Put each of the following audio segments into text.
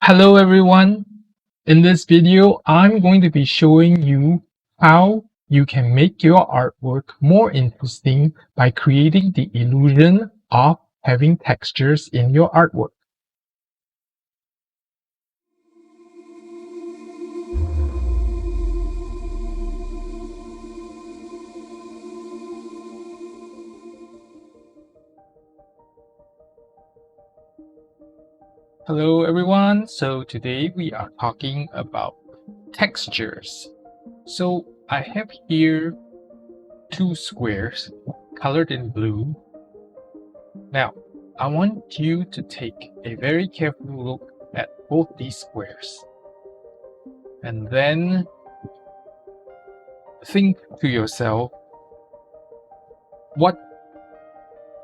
Hello everyone! In this video, I'm going to be showing you how you can make your artwork more interesting by creating the illusion of having textures in your artwork. Hello everyone! So today we are talking about textures. So I have here two squares colored in blue. Now, I want you to take a very careful look at both these squares and then think to yourself, what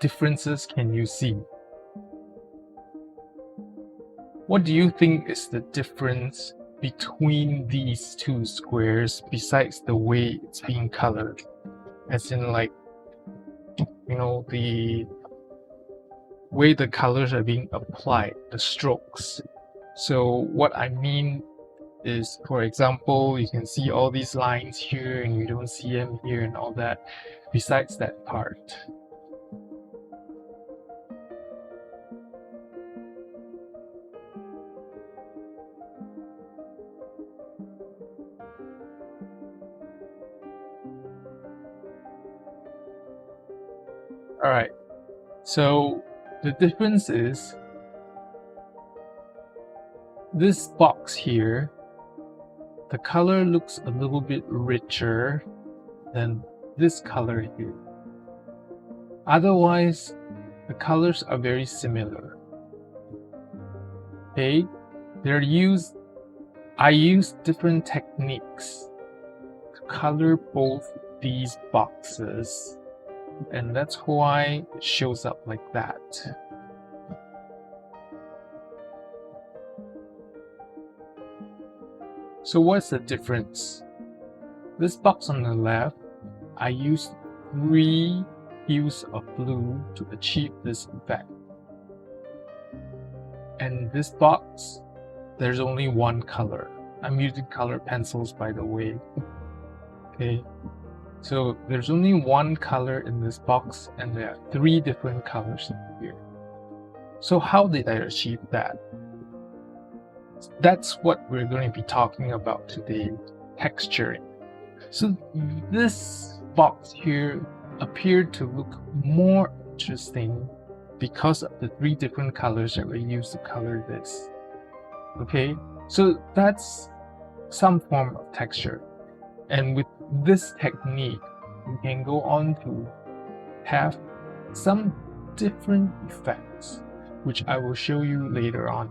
differences can you see? What do you think is the difference between these two squares besides the way it's being colored? As in, like, the way the colors are being applied, the strokes. So what I mean is, for example, you can see all these lines here and you don't see them here and all that, besides that part. Alright, so the difference is this box here, the color looks a little bit richer than this color here. Otherwise, the colors are very similar. Okay, I use different techniques to color both these boxes, and that's why it shows up like that. So what's the difference? This box on the left, I used 3 hues of blue to achieve this effect. And this box, there's only one color. I'm using color pencils, by the way. Okay, so there's only one color in this box and there are 3 different colors here. So how did I achieve that? That's what we're going to be talking about today, texturing. So this box here appeared to look more interesting because of the 3 different colors that we used to color this. Okay, so that's some form of texture. And with this technique, you can go on to have some different effects, which I will show you later on.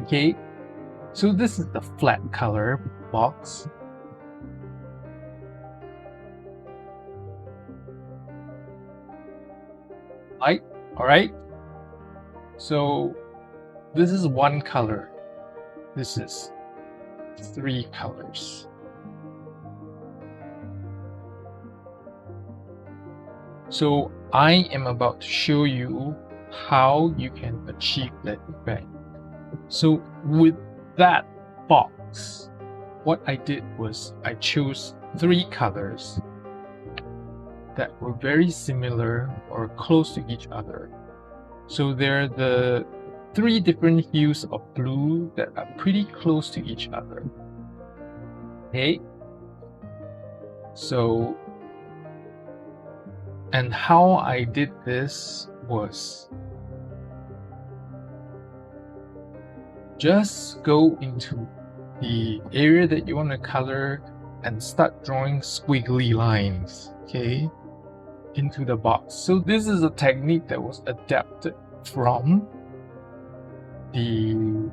Okay, so this is the flat color box. Alright, so this is one color. This is 3 colors. So I am about to show you how you can achieve that effect. So with that box, what I did was I chose 3 colors that were very similar or close to each other. So they're the 3 different hues of blue that are pretty close to each other. Okay, so, and how I did this was just go into the area that you want to color and start drawing squiggly lines, okay, into the box. So this is a technique that was adapted from the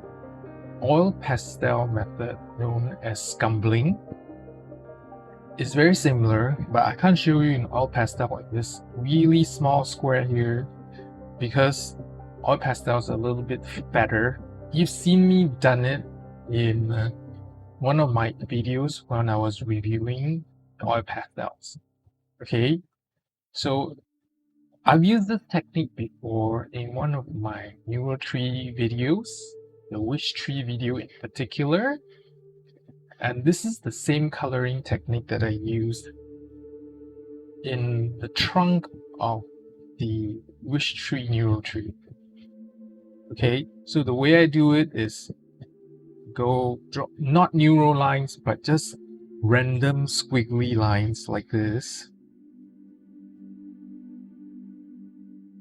oil pastel method known as scumbling. It's very similar, but I can't show you in oil pastel like this really small square here because oil pastel is a little bit fatter. You've seen me done it in one of my videos when I was reviewing oil pastels. Okay, so I've used this technique before in one of my Neuroart videos the wish tree video in particular. And this is the same coloring technique that I used in the trunk of the wish tree neuro tree. Okay, so the way I do it is go draw not neuro lines, but just random squiggly lines like this.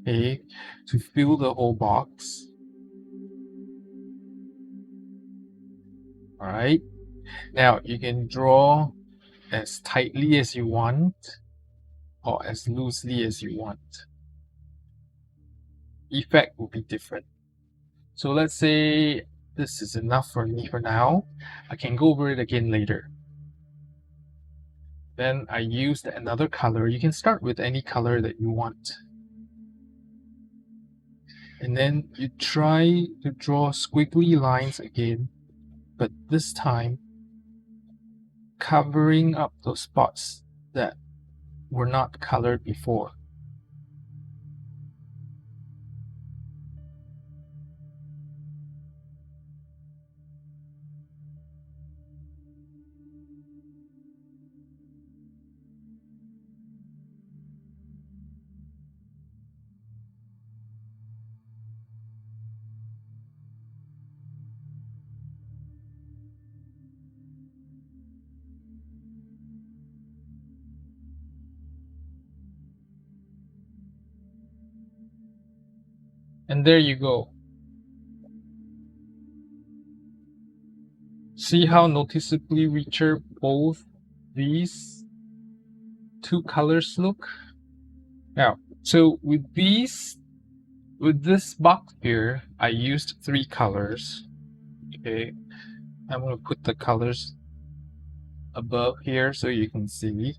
Okay, to fill the whole box. Alright, now you can draw as tightly as you want or as loosely as you want. Effect will be different. So let's say this is enough for me for now. I can go over it again later. Then I used another color. You can start with any color that you want. And then you try to draw squiggly lines again, but this time covering up those spots that were not colored before. And there you go. See how noticeably richer both these two colors look? Now, so with this box here, I used 3 colors. Okay, I'm going to put the colors above here so you can see.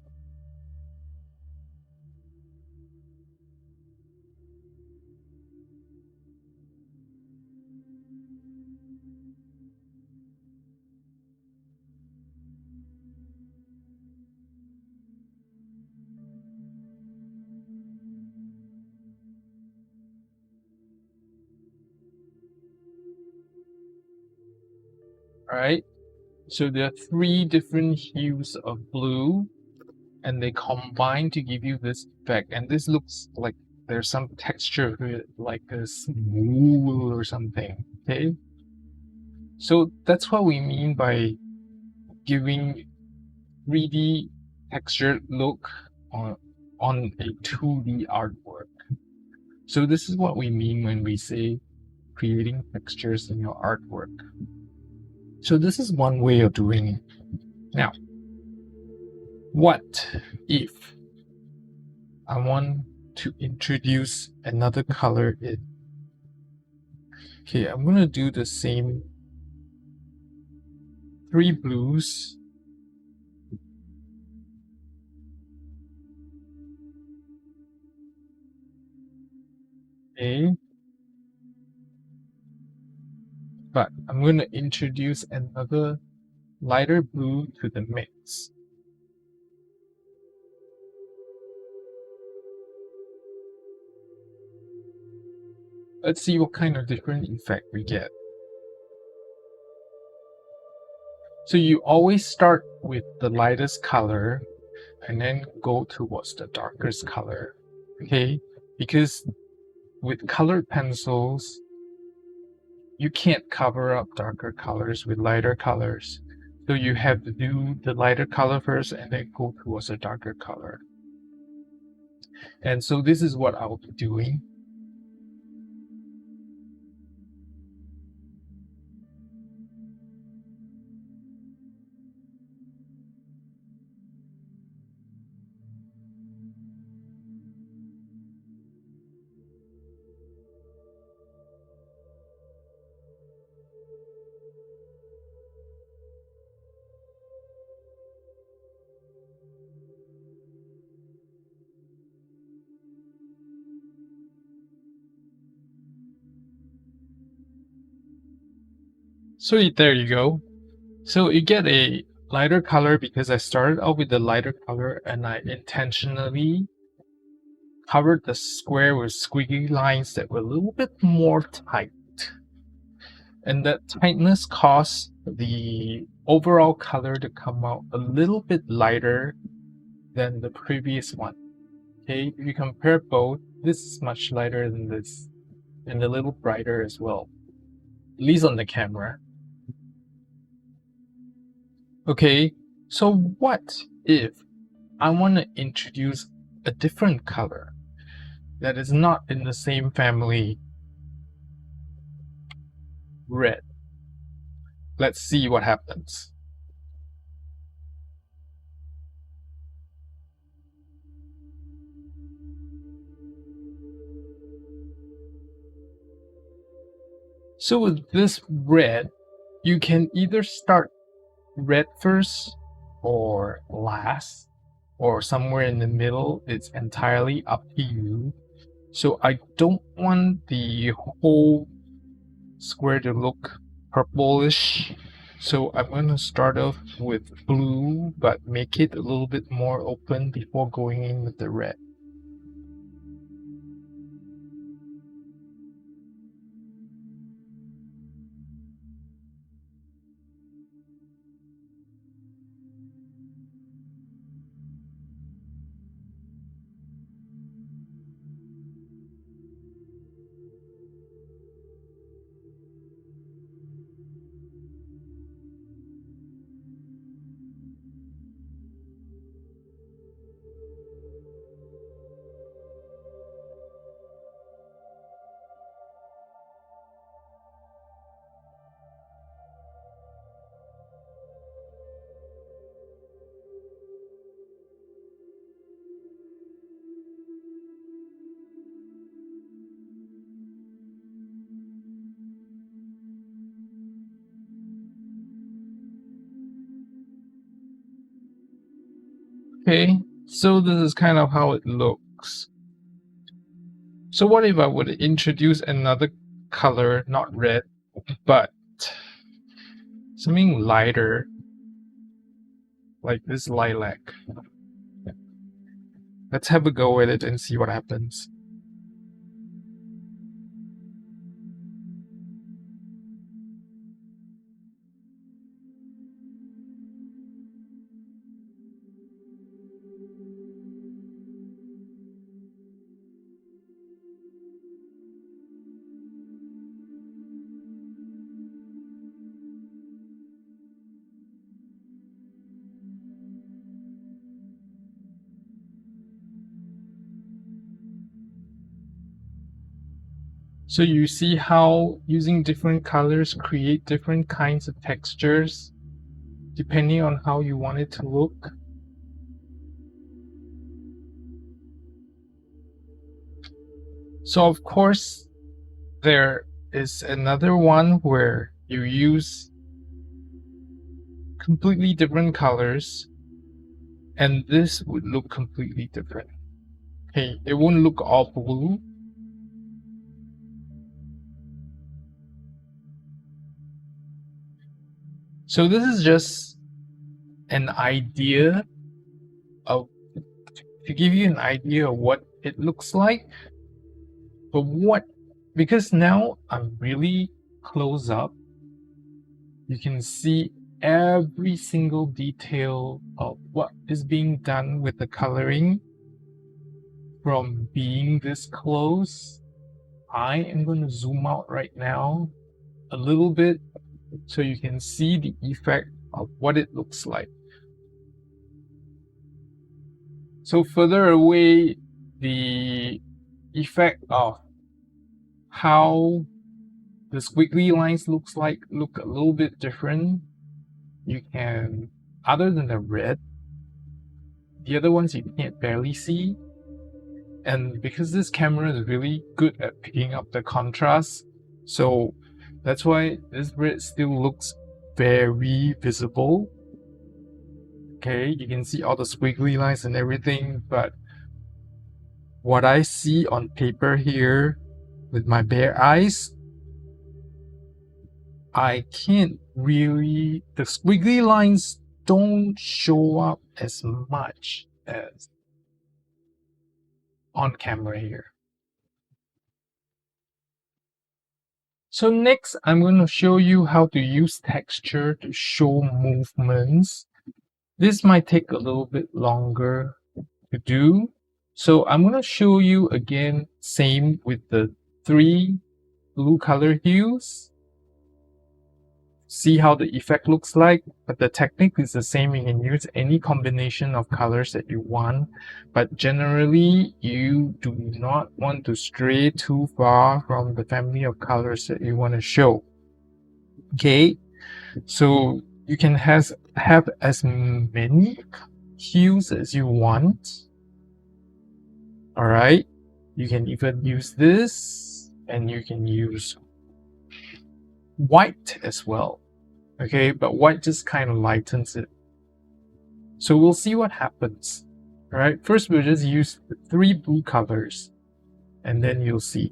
Alright, so there are 3 different hues of blue, and they combine to give you this effect. And this looks like there's some texture to it, like a wool or something. Okay, so that's what we mean by giving 3D textured look on a 2D artwork. So this is what we mean when we say creating textures in your artwork. So this is one way of doing it. Now, what if I want to introduce another color in? Okay, I'm going to do the same 3 blues. Okay. But I'm going to introduce another lighter blue to the mix. Let's see what kind of different effect we get. So you always start with the lightest color and then go towards the darkest color. Okay? Because with colored pencils, you can't cover up darker colors with lighter colors. So you have to do the lighter color first and then go towards a darker color. And so this is what I'll be doing. So there you go. So you get a lighter color because I started out with the lighter color and I intentionally covered the square with squiggly lines that were a little bit more tight. And that tightness causes the overall color to come out a little bit lighter than the previous one. Okay, if you compare both, this is much lighter than this and a little brighter as well, at least on the camera. Okay, so what if I want to introduce a different color that is not in the same family? Red. Let's see what happens. So with this red, you can either start red first or last or somewhere in the middle. It's entirely up to you. So I don't want the whole square to look purplish, so I'm going to start off with blue but make it a little bit more open before going in with the red. Okay, so this is kind of how it looks. So what if I would introduce another color, not red, but something lighter, like this lilac? Let's have a go at it and see what happens. So you see how using different colors create different kinds of textures depending on how you want it to look. So of course there is another one where you use completely different colors and this would look completely different. Okay, it won't look all blue. So this is just an idea of, to give you an idea of what it looks like. But because now I'm really close up, you can see every single detail of what is being done with the coloring. From being this close, I am going to zoom out right now a little bit so you can see the effect of what it looks like. So further away, the effect of how the squiggly lines look a little bit different. You can, other than the red, the other ones you can't barely see. And because this camera is really good at picking up the contrast, so that's why this red still looks very visible. Okay, you can see all the squiggly lines and everything, but what I see on paper here with my bare eyes, I can't really, the squiggly lines don't show up as much as on camera here. So next, I'm going to show you how to use texture to show movements. This might take a little bit longer to do. So I'm going to show you again, same with the 3 blue color hues. See how the effect looks like, but the technique is the same. You can use any combination of colors that you want, but generally you do not want to stray too far from the family of colors that you want to show. Okay, so you can have as many hues as you want. All right, you can even use this, and you can use white as well. Okay, but white just kind of lightens it. So we'll see what happens. All right, first we'll just use the 3 blue colors, and then you'll see.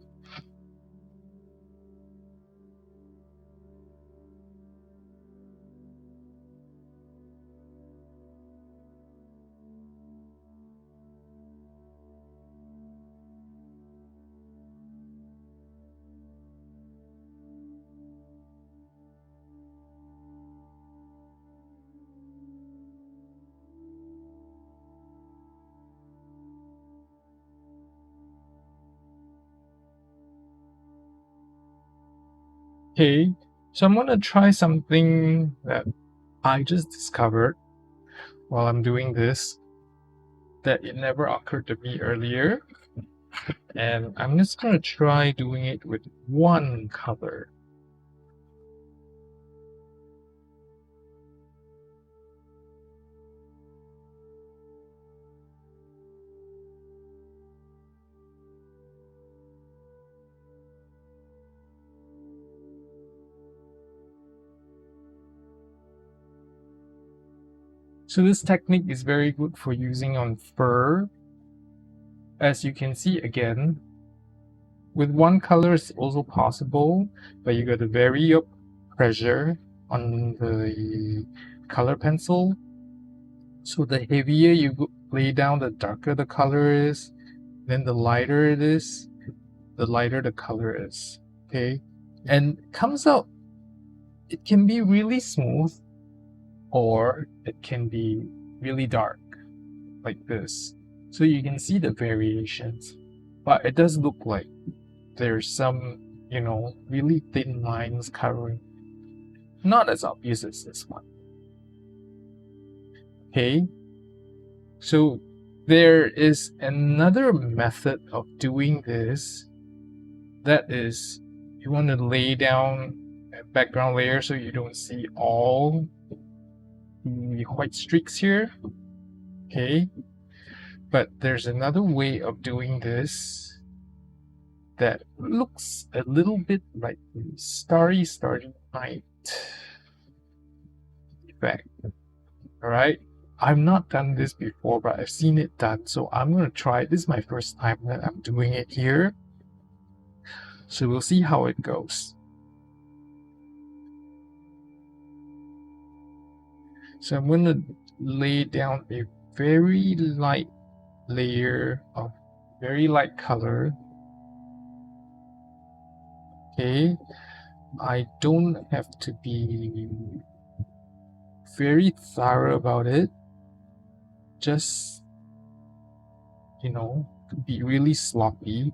Okay, so I'm gonna try something that I just discovered while I'm doing this, that it never occurred to me earlier. And I'm just gonna try doing it with 1 color. So this technique is very good for using on fur. As you can see again, with 1 color it's also possible, but you got to vary up pressure on the color pencil. So the heavier you lay down, the darker the color is. Then the lighter it is, the lighter the color is. Okay, and it comes out. It can be really smooth, or it can be really dark, like this. So you can see the variations, but it does look like there's some, really thin lines covering. Not as obvious as this one. Okay, so there is another method of doing this. That is, you want to lay down a background layer so you don't see all the white streaks here. Okay, but there's another way of doing this that looks a little bit like the starry night effect. All right, I've not done this before, but I've seen it done, so I'm going to try it. This is my first time that I'm doing it here, so we'll see how it goes. So I'm going to lay down a very light layer of very light color. Okay, I don't have to be very thorough about it. Just, be really sloppy.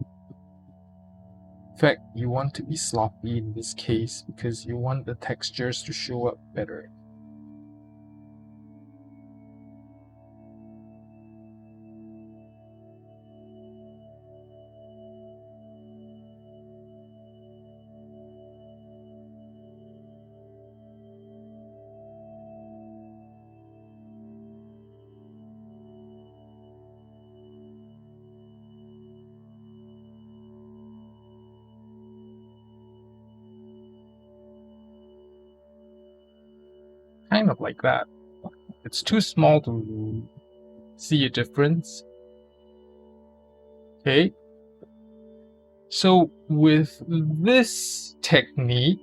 In fact, you want to be sloppy in this case because you want the textures to show up better. Kind of like that. It's too small to see a difference. Okay. So with this technique,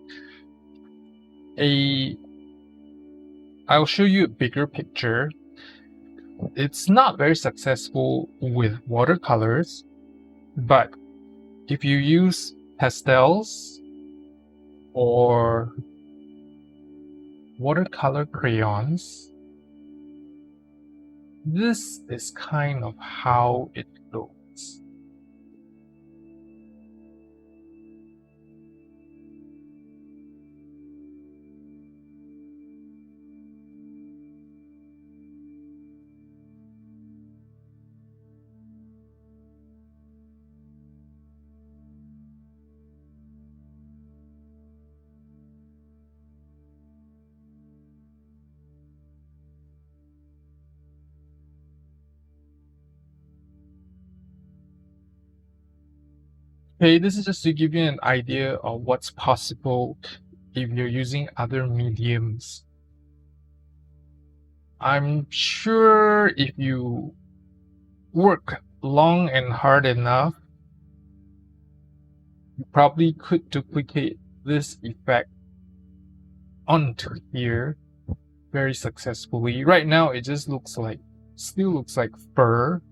I'll show you a bigger picture. It's not very successful with watercolors, but if you use pastels or watercolor crayons, this is kind of how it looks. Okay, this is just to give you an idea of what's possible if you're using other mediums. I'm sure if you work long and hard enough, you probably could duplicate this effect onto here very successfully. Right now, it just still looks like fur,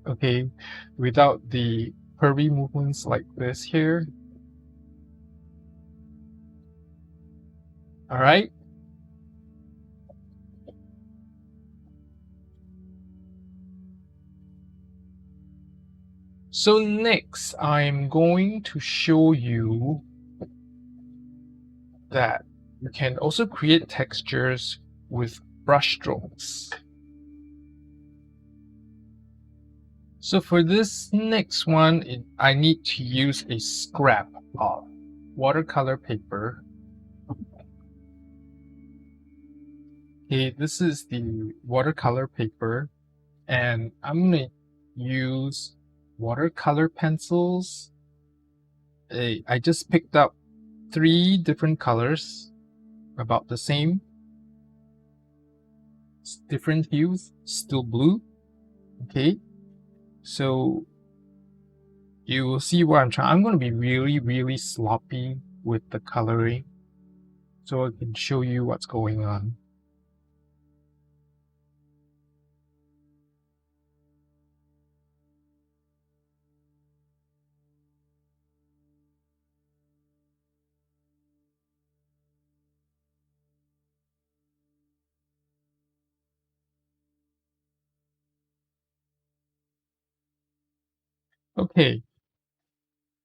okay, without the curvy movements like this here. All right. So next, I'm going to show you that you can also create textures with brush strokes. So for this next one, I need to use a scrap of watercolor paper. Okay, this is the watercolor paper, and I'm going to use watercolor pencils. I just picked up 3 different colors, about the same, different hues, still blue. Okay, so you will see what I'm trying. I'm going to be really sloppy with the coloring so I can show you what's going on. Okay,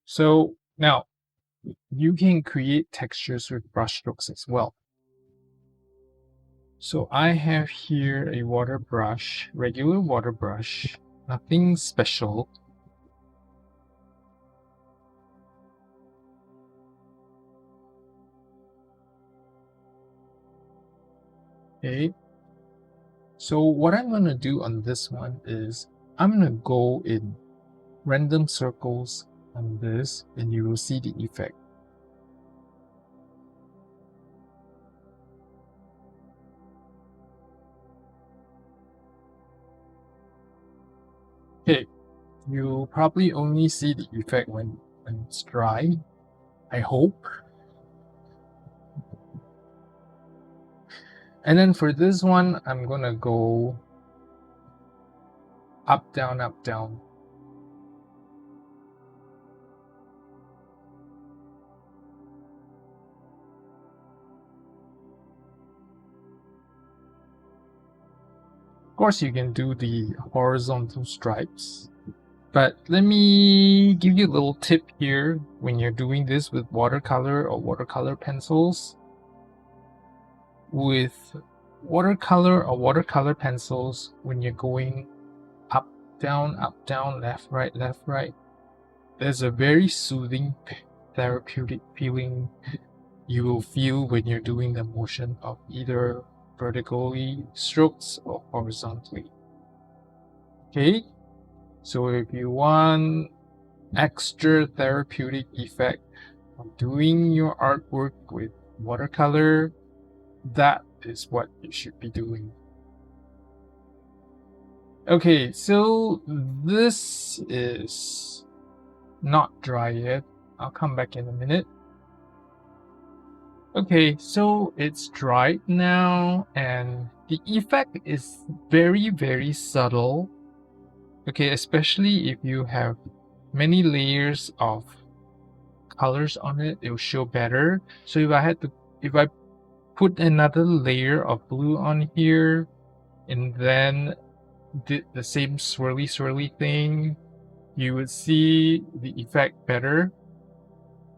so now you can create textures with brush strokes as well. So I have here a water brush, regular water brush, nothing special. Okay, so what I'm going to do on this one is I'm going to go in random circles on this, and you will see the effect. Okay, you probably only see the effect when it's dry, I hope. And then for this one, I'm gonna go up, down, up, down. Of course, you can do the horizontal stripes, but let me give you a little tip here when you're doing this with watercolor or watercolor pencils. With watercolor or watercolor pencils, when you're going up, down, left, right, there's a very soothing, therapeutic feeling you will feel when you're doing the motion of either vertically strokes or horizontally. Okay, so if you want extra therapeutic effect of doing your artwork with watercolor, that is what you should be doing. Okay, so this is not dry yet. I'll come back in a minute. Okay, so it's dried now, and the effect is very subtle. Okay, especially if you have many layers of colors on it, it will show better. So if I put another layer of blue on here and then did the same swirly thing, you would see the effect better.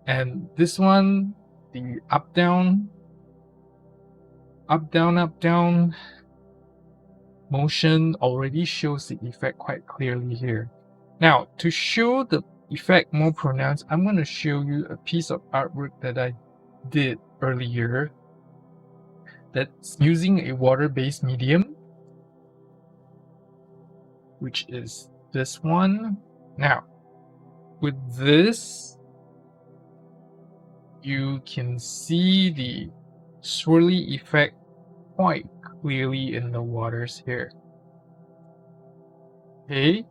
And this one, the up down motion already shows the effect quite clearly here. Now, to show the effect more pronounced, I'm going to show you a piece of artwork that I did earlier that's using a water-based medium, which is this one. Now, with this, you can see the swirly effect quite clearly in the waters here. Okay.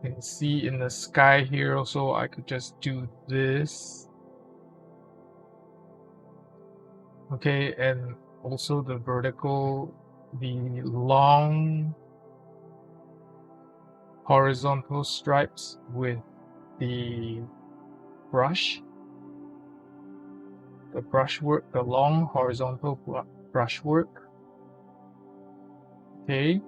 You can see in the sky here also, I could just do this. Okay, and also the vertical, the long horizontal stripes with the brush. The brushwork, the long horizontal brushwork. Okay.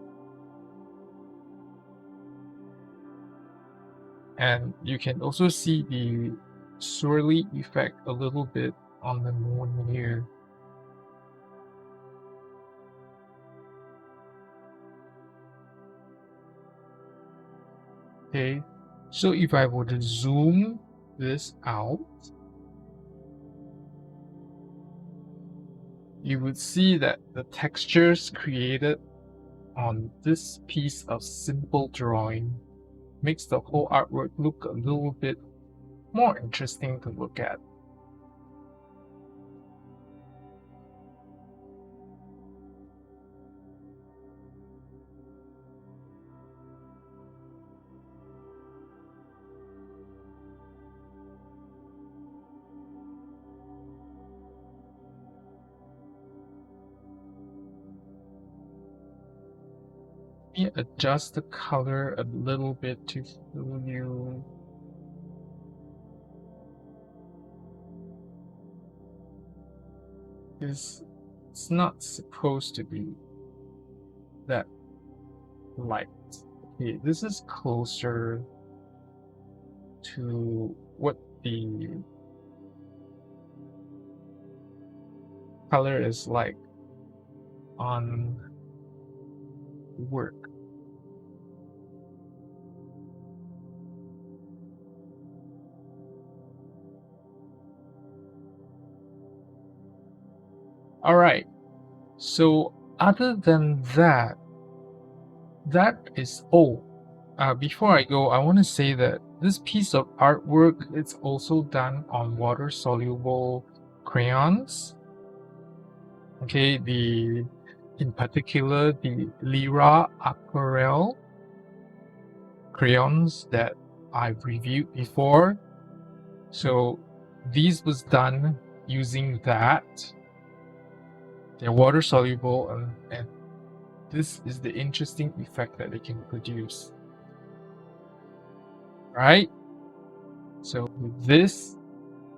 And you can also see the swirly effect a little bit on the moon here. Okay, so if I were to zoom this out, you would see that the textures created on this piece of simple drawing makes the whole artwork look a little bit more interesting to look at. Let me adjust the color a little bit to show you. It's not supposed to be that light. Okay, this is closer to what the color is like on work. All right, so other than that, that is all. Before I go, I want to say that this piece of artwork is also done on water-soluble crayons. Okay, in particular the Neuroart aquarelle crayons that I've reviewed before. So these was done using that. They're water soluble, and this is the interesting effect that they can produce. Right? So with this,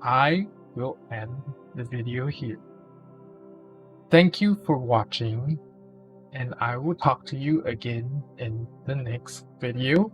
I will end the video here. Thank you for watching, and I will talk to you again in the next video.